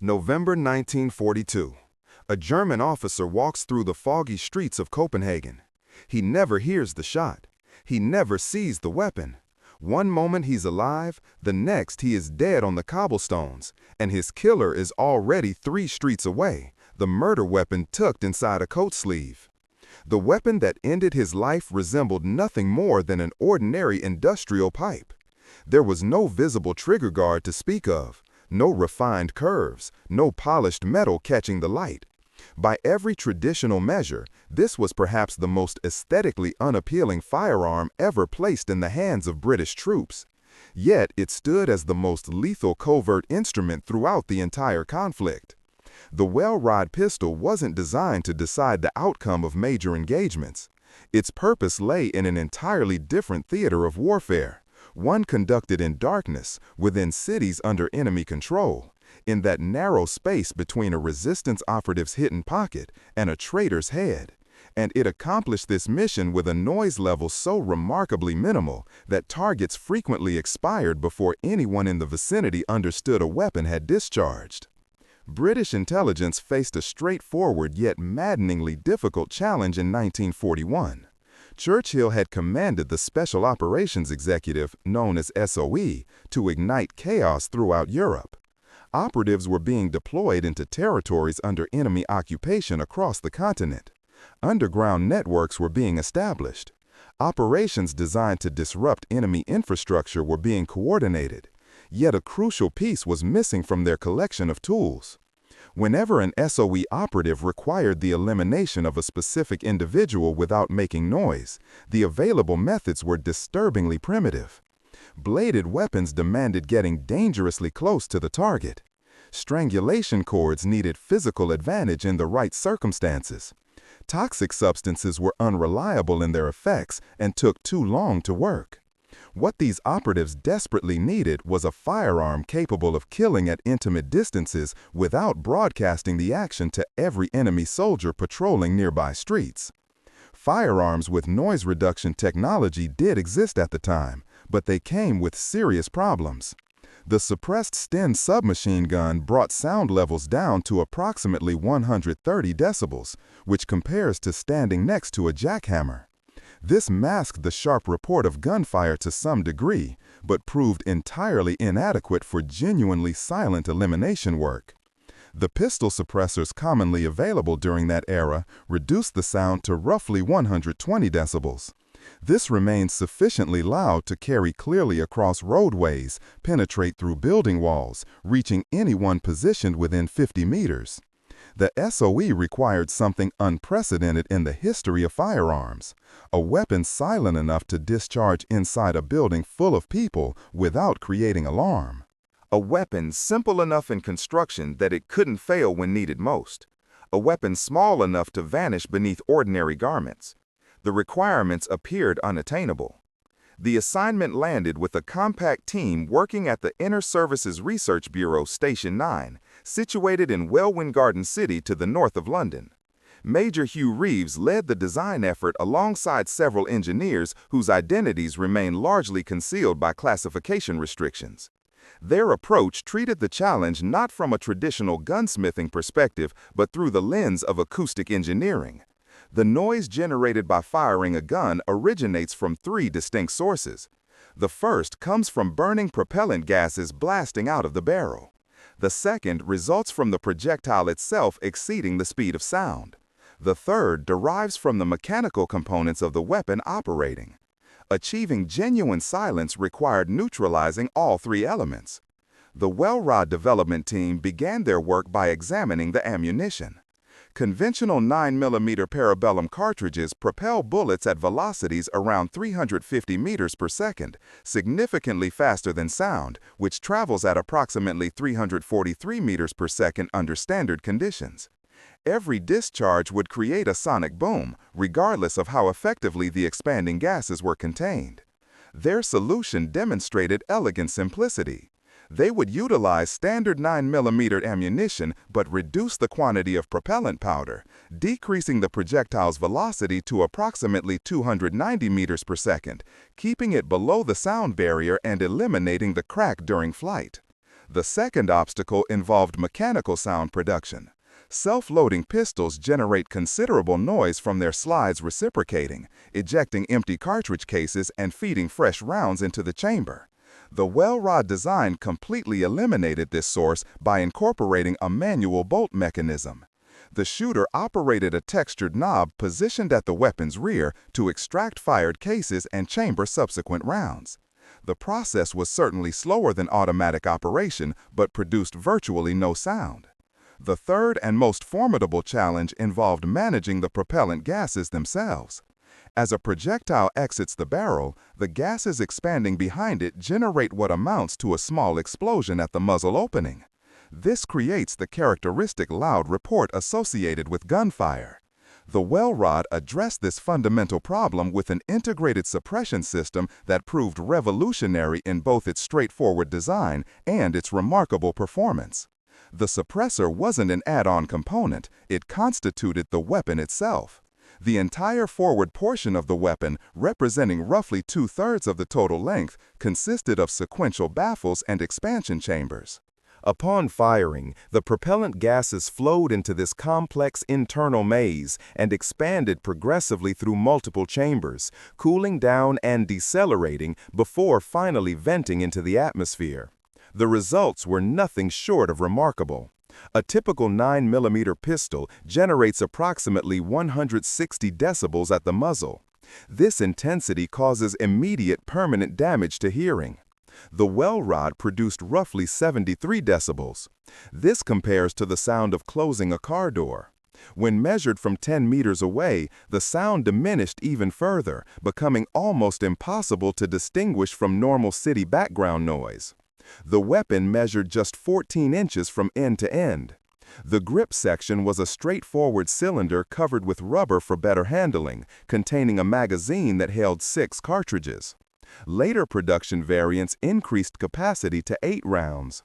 November 1942. A German officer walks through the foggy streets of Copenhagen. He never hears the shot. He never sees the weapon. One moment he's alive, the next he is dead on the cobblestones, and his killer is already 3 streets away, the murder weapon tucked inside a coat sleeve. The weapon that ended his life resembled nothing more than an ordinary industrial pipe. There was no visible trigger guard to speak of, no refined curves, no polished metal catching the light. By every traditional measure, this was perhaps the most aesthetically unappealing firearm ever placed in the hands of British troops. Yet it stood as the most lethal covert instrument throughout the entire conflict. The well-rod pistol wasn't designed to decide the outcome of major engagements. Its purpose lay in an entirely different theater of warfare, one conducted in darkness, within cities under enemy control, in that narrow space between a resistance operative's hidden pocket and a traitor's head. And it accomplished this mission with a noise level so remarkably minimal that targets frequently expired before anyone in the vicinity understood a weapon had discharged. British intelligence faced a straightforward yet maddeningly difficult challenge in 1941. Churchill had commanded the Special Operations Executive, known as SOE, to ignite chaos throughout Europe. Operatives were being deployed into territories under enemy occupation across the continent. Underground networks were being established. Operations designed to disrupt enemy infrastructure were being coordinated. Yet a crucial piece was missing from their collection of tools. Whenever an SOE operative required the elimination of a specific individual without making noise, the available methods were disturbingly primitive. Bladed weapons demanded getting dangerously close to the target. Strangulation cords needed physical advantage in the right circumstances. Toxic substances were unreliable in their effects and took too long to work. What these operatives desperately needed was a firearm capable of killing at intimate distances without broadcasting the action to every enemy soldier patrolling nearby streets. Firearms with noise reduction technology did exist at the time, but they came with serious problems. The suppressed Sten submachine gun brought sound levels down to approximately 130 decibels, which compares to standing next to a jackhammer. This masked the sharp report of gunfire to some degree, but proved entirely inadequate for genuinely silent elimination work. The pistol suppressors commonly available during that era reduced the sound to roughly 120 decibels. This remained sufficiently loud to carry clearly across roadways, penetrate through building walls, reaching anyone positioned within 50 meters. The SOE required something unprecedented in the history of firearms, a weapon silent enough to discharge inside a building full of people without creating alarm. A weapon simple enough in construction that it couldn't fail when needed most. A weapon small enough to vanish beneath ordinary garments. The requirements appeared unattainable. The assignment landed with a compact team working at the Inner Services Research Bureau Station 9, situated in Welwyn Garden City to the north of London. Major Hugh Reeves led the design effort alongside several engineers whose identities remain largely concealed by classification restrictions. Their approach treated the challenge not from a traditional gunsmithing perspective, but through the lens of acoustic engineering. The noise generated by firing a gun originates from 3 distinct sources. The first comes from burning propellant gases blasting out of the barrel. The second results from the projectile itself exceeding the speed of sound. The third derives from the mechanical components of the weapon operating. Achieving genuine silence required neutralizing all 3 elements. The well-rod development team began their work by examining the ammunition. Conventional 9mm parabellum cartridges propel bullets at velocities around 350 meters per second, significantly faster than sound, which travels at approximately 343 meters per second under standard conditions. Every discharge would create a sonic boom, regardless of how effectively the expanding gases were contained. Their solution demonstrated elegant simplicity. They would utilize standard 9mm ammunition but reduce the quantity of propellant powder, decreasing the projectile's velocity to approximately 290 meters per second, keeping it below the sound barrier and eliminating the crack during flight. The second obstacle involved mechanical sound production. Self-loading pistols generate considerable noise from their slides reciprocating, ejecting empty cartridge cases and feeding fresh rounds into the chamber. The well rod design completely eliminated this source by incorporating a manual bolt mechanism. The shooter operated a textured knob positioned at the weapon's rear to extract fired cases and chamber subsequent rounds. The process was certainly slower than automatic operation, but produced virtually no sound. The third and most formidable challenge involved managing the propellant gases themselves. As a projectile exits the barrel, the gases expanding behind it generate what amounts to a small explosion at the muzzle opening. This creates the characteristic loud report associated with gunfire. The well rod addressed this fundamental problem with an integrated suppression system that proved revolutionary in both its straightforward design and its remarkable performance. The suppressor wasn't an add-on component, it constituted the weapon itself. The entire forward portion of the weapon, representing roughly 2/3 of the total length, consisted of sequential baffles and expansion chambers. Upon firing, the propellant gases flowed into this complex internal maze and expanded progressively through multiple chambers, cooling down and decelerating before finally venting into the atmosphere. The results were nothing short of remarkable. A typical 9mm pistol generates approximately 160 decibels at the muzzle. This intensity causes immediate permanent damage to hearing. The well rod produced roughly 73 decibels. This compares to the sound of closing a car door. When measured from 10 meters away, the sound diminished even further, becoming almost impossible to distinguish from normal city background noise. The weapon measured just 14 inches from end to end. The grip section was a straightforward cylinder covered with rubber for better handling, containing a magazine that held 6 cartridges. Later production variants increased capacity to 8 rounds.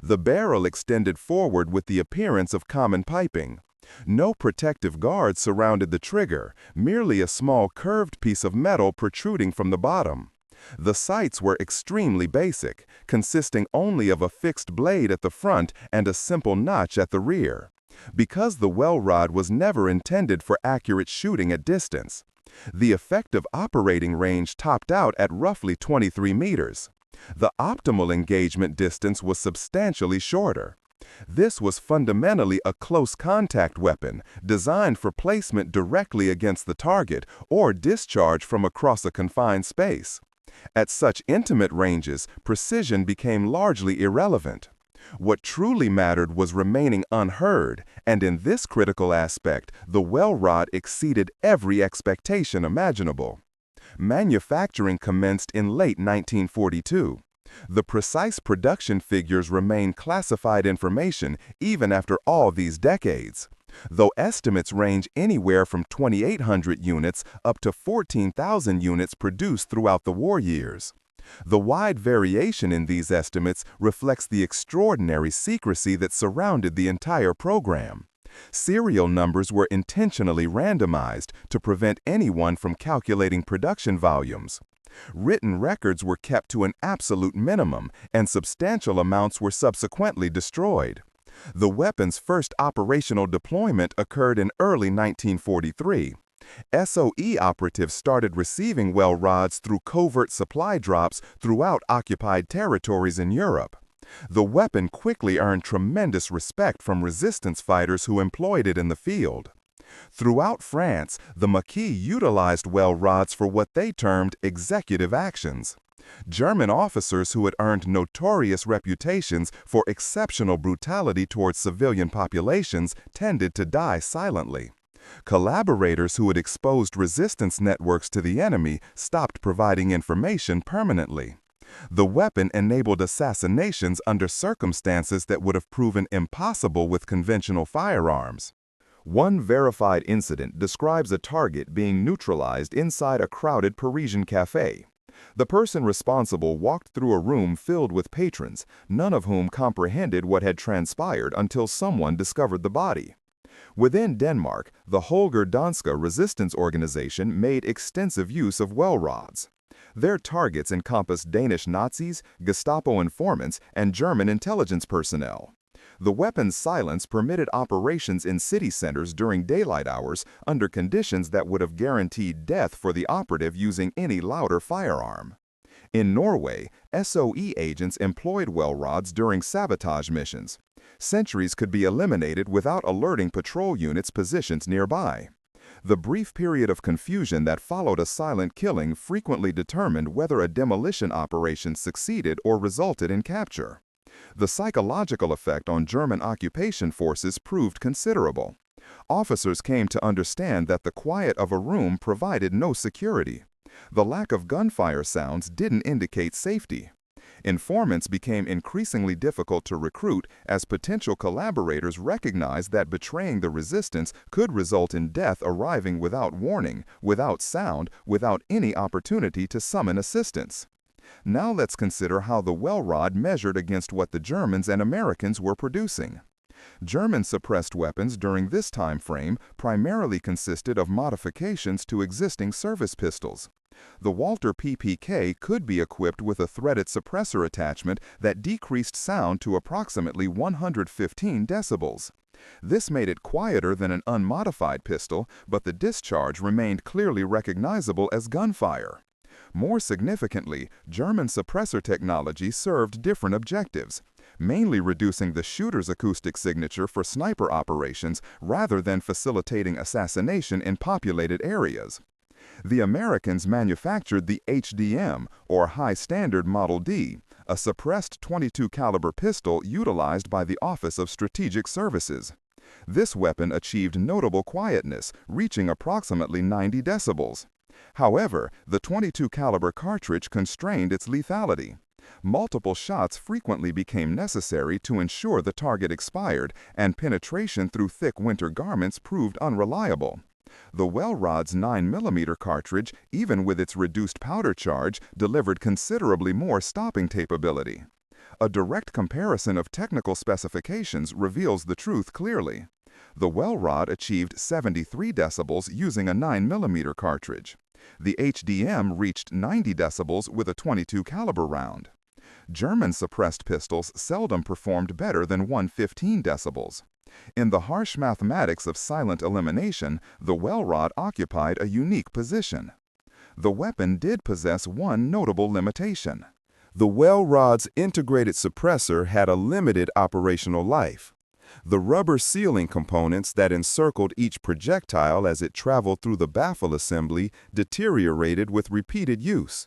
The barrel extended forward with the appearance of common piping. No protective guard surrounded the trigger, merely a small curved piece of metal protruding from the bottom. The sights were extremely basic, consisting only of a fixed blade at the front and a simple notch at the rear. Because the well rod was never intended for accurate shooting at distance, the effective operating range topped out at roughly 23 meters. The optimal engagement distance was substantially shorter. This was fundamentally a close contact weapon, designed for placement directly against the target or discharge from across a confined space. At such intimate ranges, precision became largely irrelevant. What truly mattered was remaining unheard, and in this critical aspect, the well rod exceeded every expectation imaginable. Manufacturing commenced in late 1942. The precise production figures remain classified information even after all these decades, though estimates range anywhere from 2,800 units up to 14,000 units produced throughout the war years. The wide variation in these estimates reflects the extraordinary secrecy that surrounded the entire program. Serial numbers were intentionally randomized to prevent anyone from calculating production volumes. Written records were kept to an absolute minimum, and substantial amounts were subsequently destroyed. The weapon's first operational deployment occurred in early 1943. SOE operatives started receiving well rods through covert supply drops throughout occupied territories in Europe. The weapon quickly earned tremendous respect from resistance fighters who employed it in the field. Throughout France, the Maquis utilized well rods for what they termed executive actions. German officers who had earned notorious reputations for exceptional brutality towards civilian populations tended to die silently. Collaborators who had exposed resistance networks to the enemy stopped providing information permanently. The weapon enabled assassinations under circumstances that would have proven impossible with conventional firearms. One verified incident describes a target being neutralized inside a crowded Parisian cafe. The person responsible walked through a room filled with patrons, none of whom comprehended what had transpired until someone discovered the body. Within Denmark, the Holger Danske resistance organization made extensive use of well rods. Their targets encompassed Danish Nazis, Gestapo informants, and German intelligence personnel. The weapon's silence permitted operations in city centers during daylight hours under conditions that would have guaranteed death for the operative using any louder firearm. In Norway, SOE agents employed well rods during sabotage missions. Sentries could be eliminated without alerting patrol units positioned nearby. The brief period of confusion that followed a silent killing frequently determined whether a demolition operation succeeded or resulted in capture. The psychological effect on German occupation forces proved considerable. Officers came to understand that the quiet of a room provided no security. The lack of gunfire sounds didn't indicate safety. Informants became increasingly difficult to recruit as potential collaborators recognized that betraying the resistance could result in death arriving without warning, without sound, without any opportunity to summon assistance. Now let's consider how the well rod measured against what the Germans and Americans were producing. German suppressed weapons during this time frame primarily consisted of modifications to existing service pistols. The Walter PPK could be equipped with a threaded suppressor attachment that decreased sound to approximately 115 decibels. This made it quieter than an unmodified pistol, but the discharge remained clearly recognizable as gunfire. More significantly, German suppressor technology served different objectives, mainly reducing the shooter's acoustic signature for sniper operations rather than facilitating assassination in populated areas. The Americans manufactured the HDM, or High Standard Model D, a suppressed .22 caliber pistol utilized by the Office of Strategic Services. This weapon achieved notable quietness, reaching approximately 90 decibels. However, the .22 caliber cartridge constrained its lethality. Multiple shots frequently became necessary to ensure the target expired, and penetration through thick winter garments proved unreliable. The well rod's 9mm cartridge, even with its reduced powder charge, delivered considerably more stopping capability. A direct comparison of technical specifications reveals the truth clearly. The well rod achieved 73 decibels using a 9mm cartridge. The HDM reached 90 decibels with a .22 caliber round. German suppressed pistols seldom performed better than 115 decibels. In the harsh mathematics of silent elimination, the well rod occupied a unique position. The weapon did possess one notable limitation. The well rod's integrated suppressor had a limited operational life. The rubber sealing components that encircled each projectile as it traveled through the baffle assembly deteriorated with repeated use.